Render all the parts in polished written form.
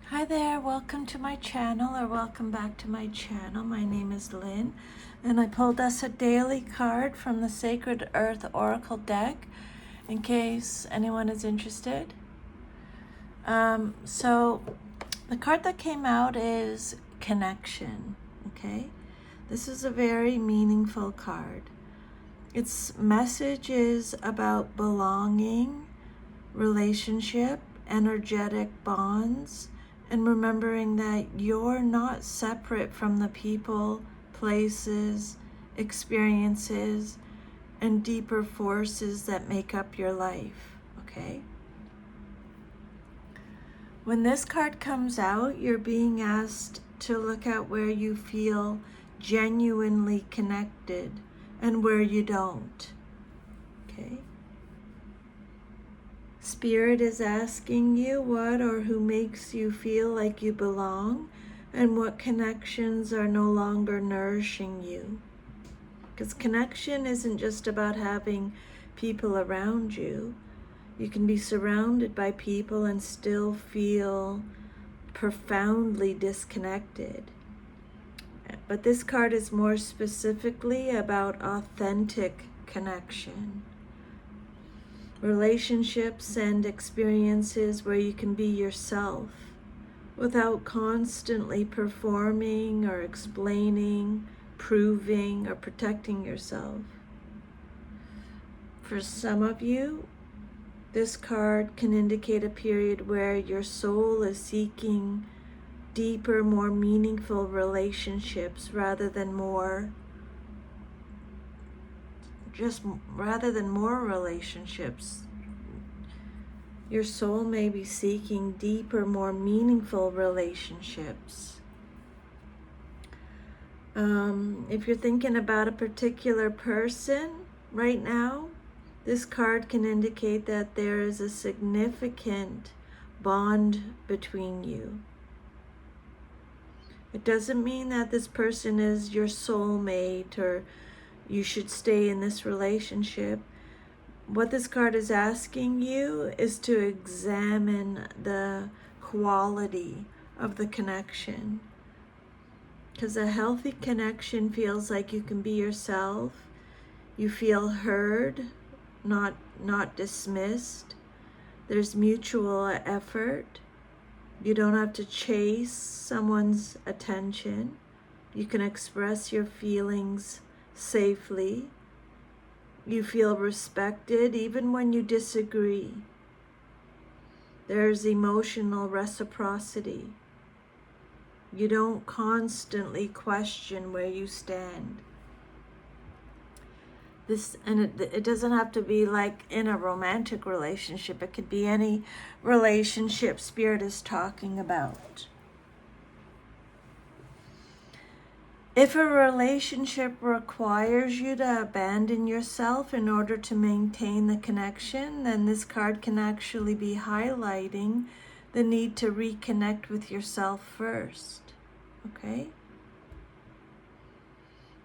Hi there, welcome to my channel, or welcome back to my channel. My name is Lynn, and I pulled us a daily card from the Sacred Earth Oracle deck in case anyone is interested. So the card that came out is Connection, okay? This is a very meaningful card. Its message is about belonging, relationship, energetic bonds, and remembering that you're not separate from the people, places, experiences, and deeper forces that make up your life, okay? When this card comes out, you're being asked to look at where you feel genuinely connected and where you don't, okay? Spirit is asking you what or who makes you feel like you belong and what connections are no longer nourishing you. Because connection isn't just about having people around you. You can be surrounded by people and still feel profoundly disconnected. But this card is more specifically about authentic connection. Relationships and experiences where you can be yourself without constantly performing or explaining, proving, or protecting yourself. For some of you, this card can indicate a period where your soul is seeking deeper, more meaningful relationships rather than more relationships. Your soul may be seeking deeper, more meaningful relationships. If you're thinking about a particular person right now, this card can indicate that there is a significant bond between you. It doesn't mean that this person is your soulmate or you should stay in this relationship. What this card is asking you is to examine the quality of the connection. Because a healthy connection feels like you can be yourself. You feel heard, not dismissed. There's mutual effort. You don't have to chase someone's attention. You can express your feelings safely. You feel respected even when you disagree. There's emotional reciprocity. You don't constantly question where you stand. It doesn't have to be like in a romantic relationship. It could be any relationship Spirit is talking about. If a relationship requires you to abandon yourself in order to maintain the connection, then this card can actually be highlighting the need to reconnect with yourself first, okay?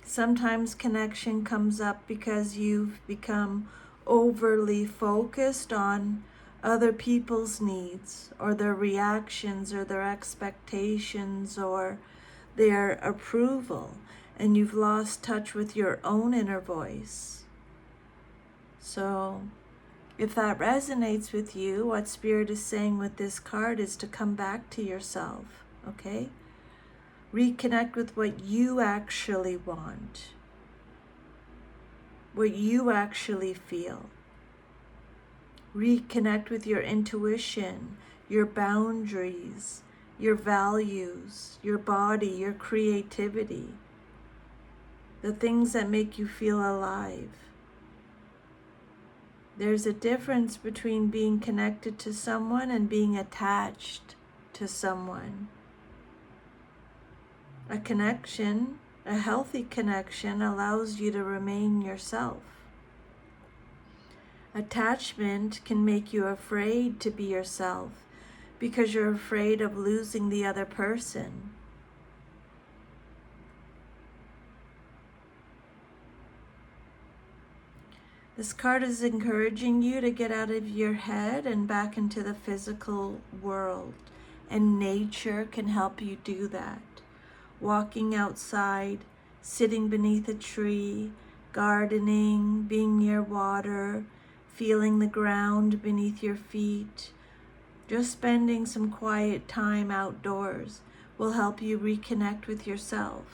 Sometimes connection comes up because you've become overly focused on other people's needs or their reactions or their expectations or their approval, and you've lost touch with your own inner voice. So if that resonates with you, what Spirit is saying with this card is to come back to yourself, okay? Reconnect with what you actually want, what you actually feel. Reconnect with your intuition, your boundaries, your values, your body, your creativity, the things that make you feel alive. There's a difference between being connected to someone and being attached to someone. A connection, a healthy connection, allows you to remain yourself. Attachment can make you afraid to be yourself because you're afraid of losing the other person. This card is encouraging you to get out of your head and back into the physical world and nature can help you do that. Walking outside, sitting beneath a tree, gardening, being near water, feeling the ground beneath your feet, just spending some quiet time outdoors will help you reconnect with yourself.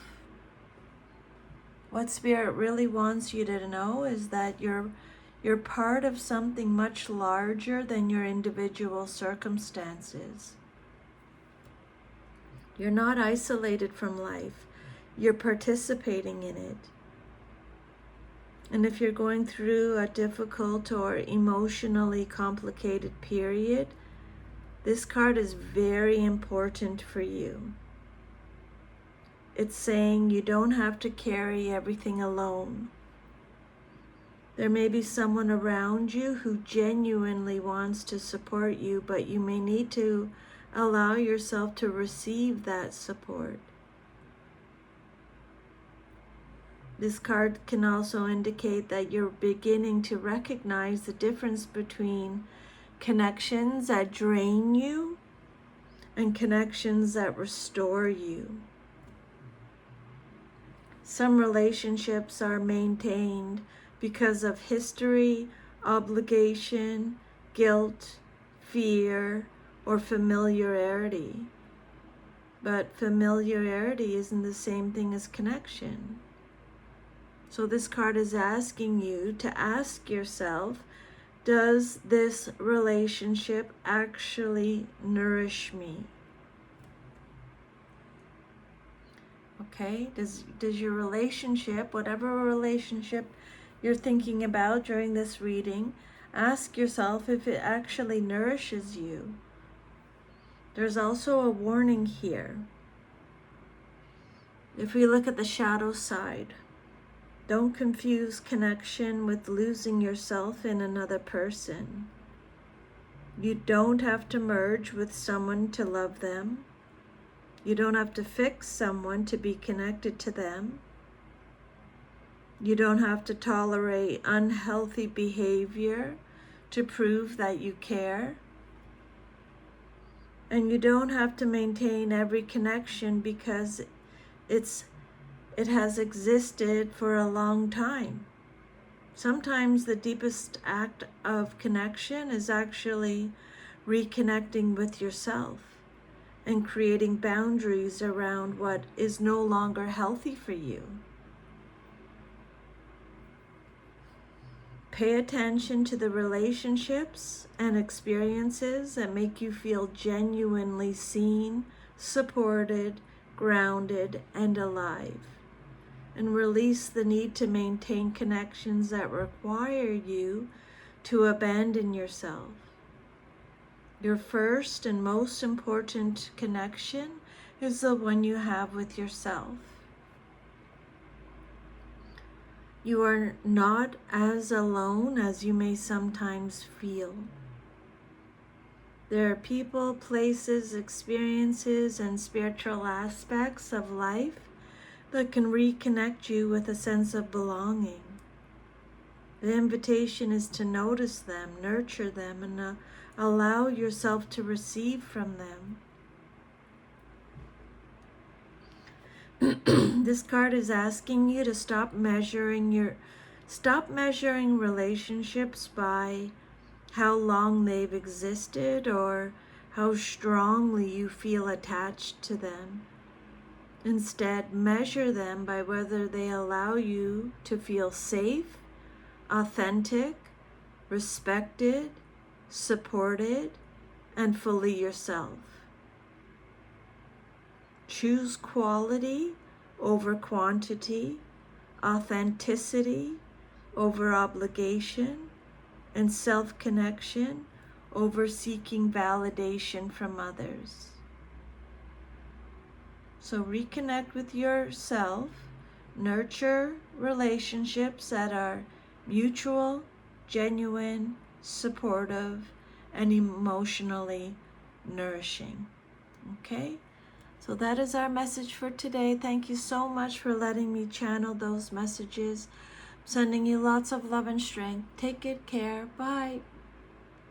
What Spirit really wants you to know is that you're part of something much larger than your individual circumstances. You're not isolated from life. You're participating in it. And if you're going through a difficult or emotionally complicated period, this card is very important for you. It's saying you don't have to carry everything alone. There may be someone around you who genuinely wants to support you, but you may need to allow yourself to receive that support. This card can also indicate that you're beginning to recognize the difference between connections that drain you and connections that restore you. Some relationships are maintained because of history, obligation, guilt, fear, or familiarity. But familiarity isn't the same thing as connection. So this card is asking you to ask yourself, does this relationship actually nourish me? Okay, does your relationship, whatever relationship you're thinking about during this reading, ask yourself if it actually nourishes you. There's also a warning here. If we look at the shadow side, don't confuse connection with losing yourself in another person. You don't have to merge with someone to love them. You don't have to fix someone to be connected to them. You don't have to tolerate unhealthy behavior to prove that you care. And you don't have to maintain every connection because it has existed for a long time. Sometimes the deepest act of connection is actually reconnecting with yourself and creating boundaries around what is no longer healthy for you. Pay attention to the relationships and experiences that make you feel genuinely seen, supported, grounded, and alive. And release the need to maintain connections that require you to abandon yourself. Your first and most important connection is the one you have with yourself. You are not as alone as you may sometimes feel. There are people, places, experiences, and spiritual aspects of life that can reconnect you with a sense of belonging. The invitation is to notice them, nurture them, and allow yourself to receive from them. This card is asking you to stop measuring relationships by how long they've existed or how strongly you feel attached to them. Instead, measure them by whether they allow you to feel safe, authentic, respected, supported, and fully yourself. Choose quality over quantity, authenticity over obligation, and self-connection over seeking validation from others. So reconnect with yourself, nurture relationships that are mutual, genuine, supportive, and emotionally nourishing. Okay? So that is our message for today. Thank you so much for letting me channel those messages. Sending you lots of love and strength. Take good care. Bye.